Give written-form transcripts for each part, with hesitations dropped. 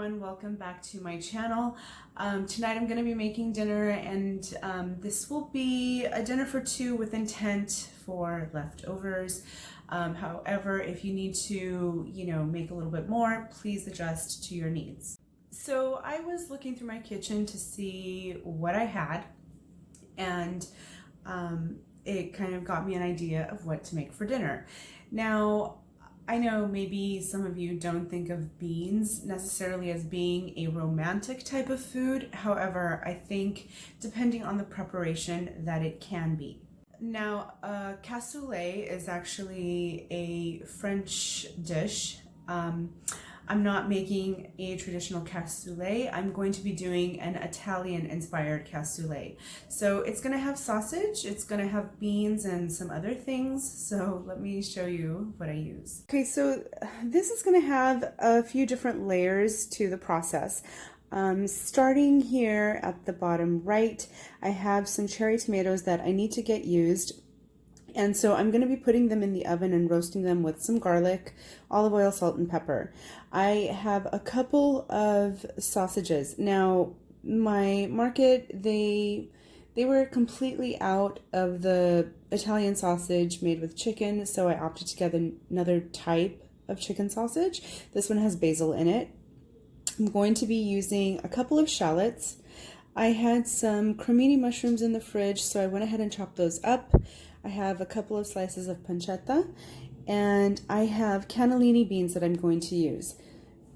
everyone, welcome back to my channel. Tonight I'm going to be making dinner, and this will be a dinner for two with intent for leftovers. However, if you need to, make a little bit more, please adjust to your needs. So I was looking through my kitchen to see what I had, and it kind of got me an idea of what to make for dinner. Now, I know maybe some of you don't think of beans necessarily as being a romantic type of food. However, I think depending on the preparation that it can be. Now, cassoulet is actually a French dish. I'm not making a traditional cassoulet. I'm going to be doing an Italian-inspired cassoulet. So it's going to have sausage, it's going to have beans and some other things. So let me show you what I use. Okay, so this is going to have a few different layers to the process. Starting here at the bottom right, I have some cherry tomatoes that I need to get used. And so I'm going to be putting them in the oven and roasting them with some garlic, olive oil, salt, and pepper. I have a couple of sausages. Now, my market, they were completely out of the Italian sausage made with chicken, so I opted to get another type of chicken sausage. This one has basil in it. I'm going to be using a couple of shallots. I had some cremini mushrooms in the fridge, so I went ahead and chopped those up. I have a couple of slices of pancetta, and I have cannellini beans that I'm going to use.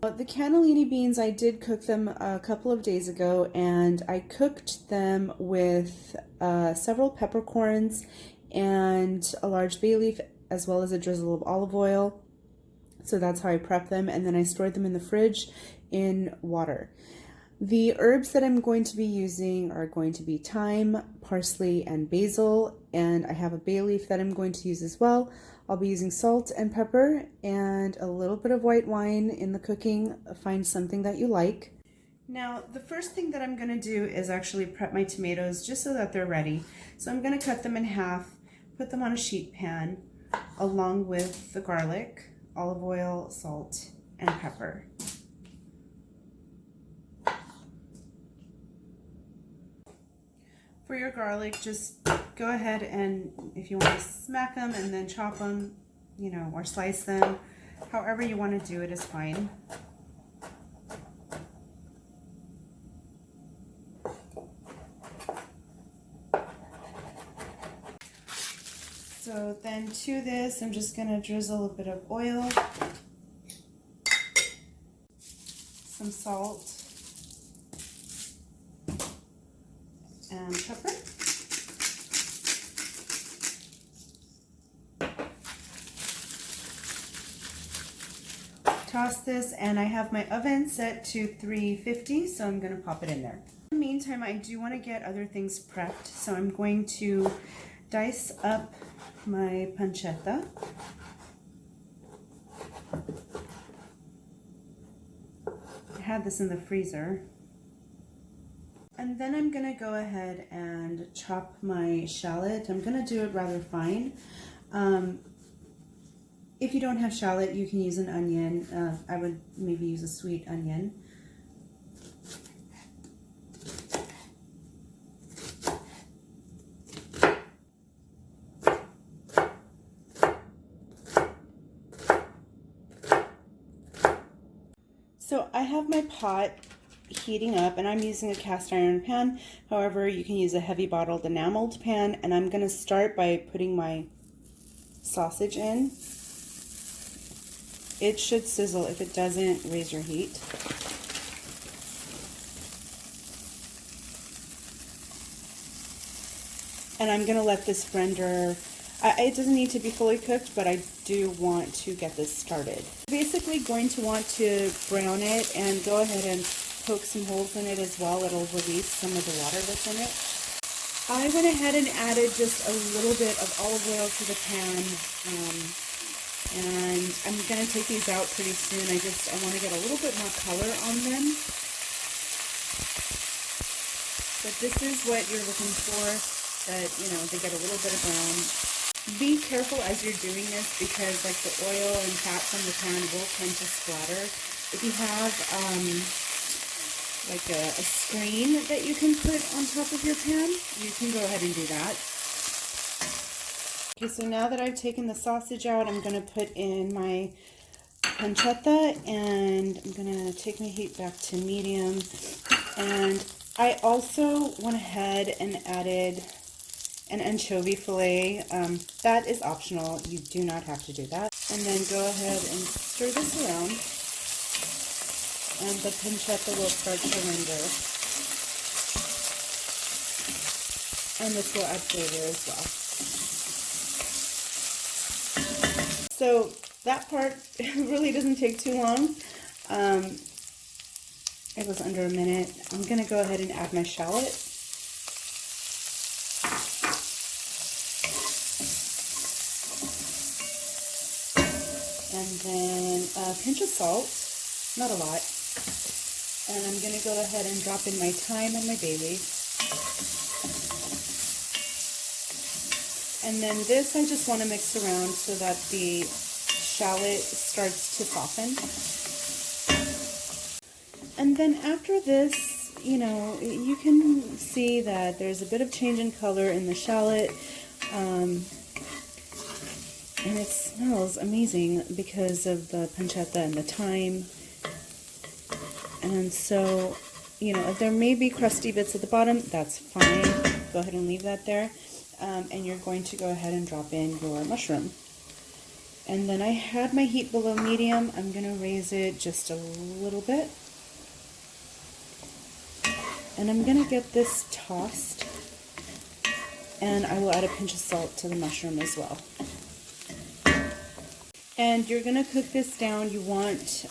The cannellini beans, I did cook them a couple of days ago, and I cooked them with several peppercorns and a large bay leaf, as well as a drizzle of olive oil. So that's how I prep them, and then I stored them in the fridge in water. The herbs that I'm going to be using are going to be thyme, parsley, and basil, and I have a bay leaf that I'm going to use as well. I'll be using salt and pepper and a little bit of white wine in the cooking. Find something that you like. Now, the first thing that I'm going to do is actually prep my tomatoes just so that they're ready. So I'm going to cut them in half, put them on a sheet pan, along with the garlic, olive oil, salt, and pepper. For your garlic, just go ahead and if you want to smack them and then chop them, or slice them, however you want to do it is fine. So then to this, I'm just going to drizzle a bit of oil, some salt, and pepper. Toss this, and I have my oven set to 350, so I'm going to pop it in there. In the meantime, I do want to get other things prepped, so I'm going to dice up my pancetta. I had this in the freezer. And then I'm going to go ahead and chop my shallot. I'm going to do it rather fine. If you don't have shallot, you can use an onion. I would maybe use a sweet onion. So I have my pot heating up, and I'm using a cast iron pan. However, you can use a heavy bottled enameled pan, and I'm going to start by putting my sausage in. It should sizzle. If it doesn't, raise your heat. And I'm going to let this render. It doesn't need to be fully cooked, but I do want to get this started. Basically going to want to brown it, and go ahead and poke some holes in it as well. It'll release some of the water that's in it. I went ahead and added just a little bit of olive oil to the pan, and I'm going to take these out pretty soon. I want to get a little bit more color on them. But this is what you're looking for, that, they get a little bit of brown. Be careful as you're doing this, because like the oil and fat from the pan will tend to splatter. If you have like a screen that you can put on top of your pan, you can go ahead and do that. Okay, so now that I've taken the sausage out, I'm going to put in my pancetta, and I'm going to take my heat back to medium. And I also went ahead and added an anchovy fillet. That is optional. You do not have to do that. And then go ahead and stir this around, and the pancetta will start to render. And this will add flavor as well. So that part really doesn't take too long. It was under a minute. I'm going to go ahead and add my shallot. And then a pinch of salt, not a lot. And I'm going to go ahead and drop in my thyme and my bay leaf. And then this I just want to mix around so that the shallot starts to soften. And then after this, you know, you can see that there's a bit of change in color in the shallot. And it smells amazing because of the pancetta and the thyme. And so, you know, if there may be crusty bits at the bottom, that's fine. Go ahead and leave that there. And you're going to go ahead and drop in your mushroom. And then I had my heat below medium. I'm going to raise it just a little bit. And I'm going to get this tossed. And I will add a pinch of salt to the mushroom as well. And you're going to cook this down. You want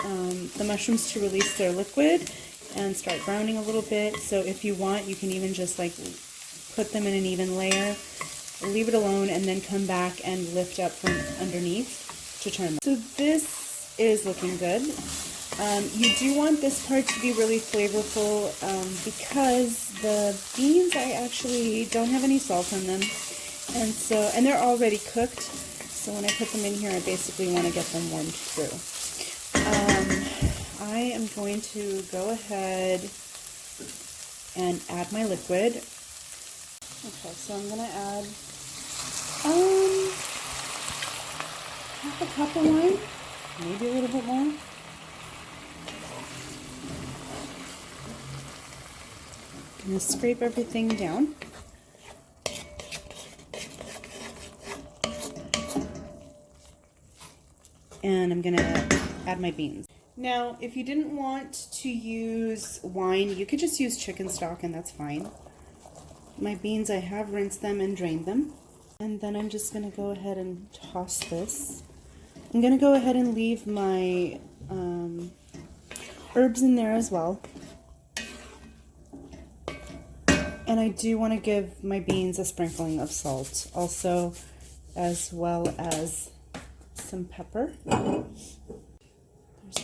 the mushrooms to release their liquid and start browning a little bit. So if you want, you can even just like put them in an even layer, leave it alone, and then come back and lift up from underneath to turn them. So this is looking good. You do want this part to be really flavorful because the beans, I actually don't have any salt on them, and they're already cooked. So when I put them in here, I basically want to get them warmed through. I am going to go ahead and add my liquid. Okay, so I'm going to add half a cup of wine, maybe a little bit more. I'm going to scrape everything down. And I'm going to add my beans. Now, if you didn't want to use wine, you could just use chicken stock, and that's fine. My beans, I have rinsed them and drained them. And then I'm just going to go ahead and toss this. I'm going to go ahead and leave my herbs in there as well. And I do want to give my beans a sprinkling of salt also, as well as some pepper. There's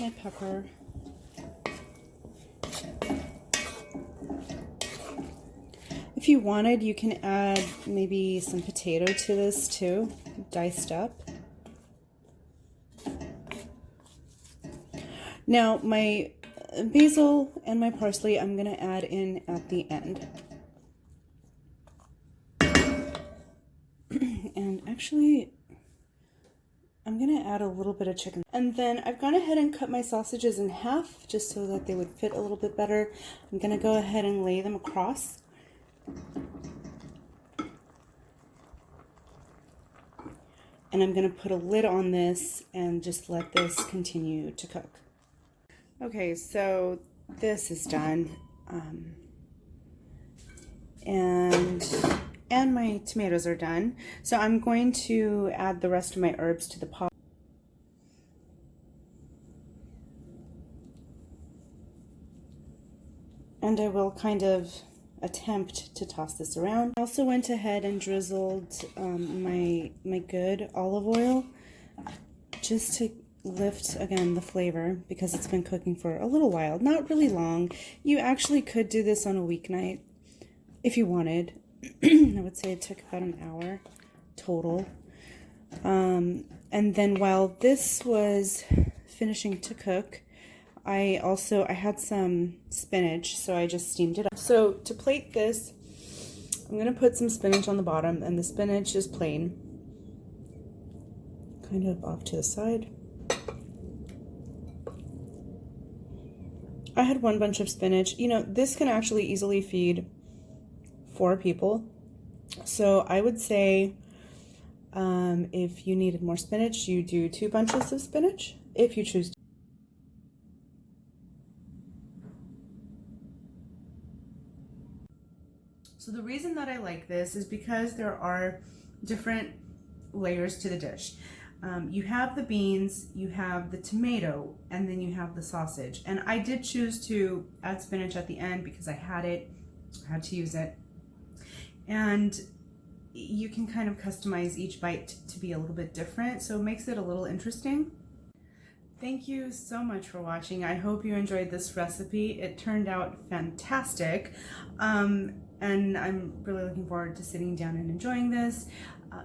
my pepper. If you wanted, you can add maybe some potato to this too, diced up. Now my basil and my parsley I'm going to add in at the end. And actually, I'm going to add a little bit of chicken. And then I've gone ahead and cut my sausages in half just so that they would fit a little bit better. I'm going to go ahead and lay them across. And I'm going to put a lid on this and just let this continue to cook. Okay, so this is done. And my tomatoes are done. So I'm going to add the rest of my herbs to the pot. And I will kind of attempt to toss this around. I also went ahead and drizzled my good olive oil just to lift again the flavor because it's been cooking for a little while, not really long. You actually could do this on a weeknight if you wanted. I would say it took about an hour total. And then while this was finishing to cook, I had some spinach, so I just steamed it up. So to plate this, I'm gonna put some spinach on the bottom, and the spinach is plain, kind of off to the side. I had one bunch of spinach. You know, this can actually easily feed 4 people. So I would say if you needed more spinach, you do 2 bunches of spinach if you choose to. So the reason that I like this is because there are different layers to the dish. You have the beans, you have the tomato, and then you have the sausage. And I did choose to add spinach at the end because I had to use it. And you can kind of customize each bite to be a little bit different, so it makes it a little interesting. Thank you so much for watching. I hope you enjoyed this recipe. It turned out fantastic. And I'm really looking forward to sitting down and enjoying this.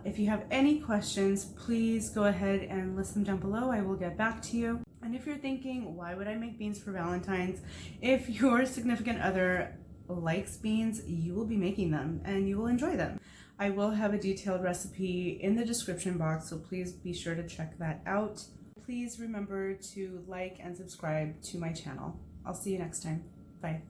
If you have any questions, please go ahead and list them down below. I will get back to you. And if you're thinking, why would I make beans for Valentine's? If your significant other likes beans, you will be making them and you will enjoy them. I will have a detailed recipe in the description box, so please be sure to check that out. Please remember to like and subscribe to my channel. I'll see you next time. Bye.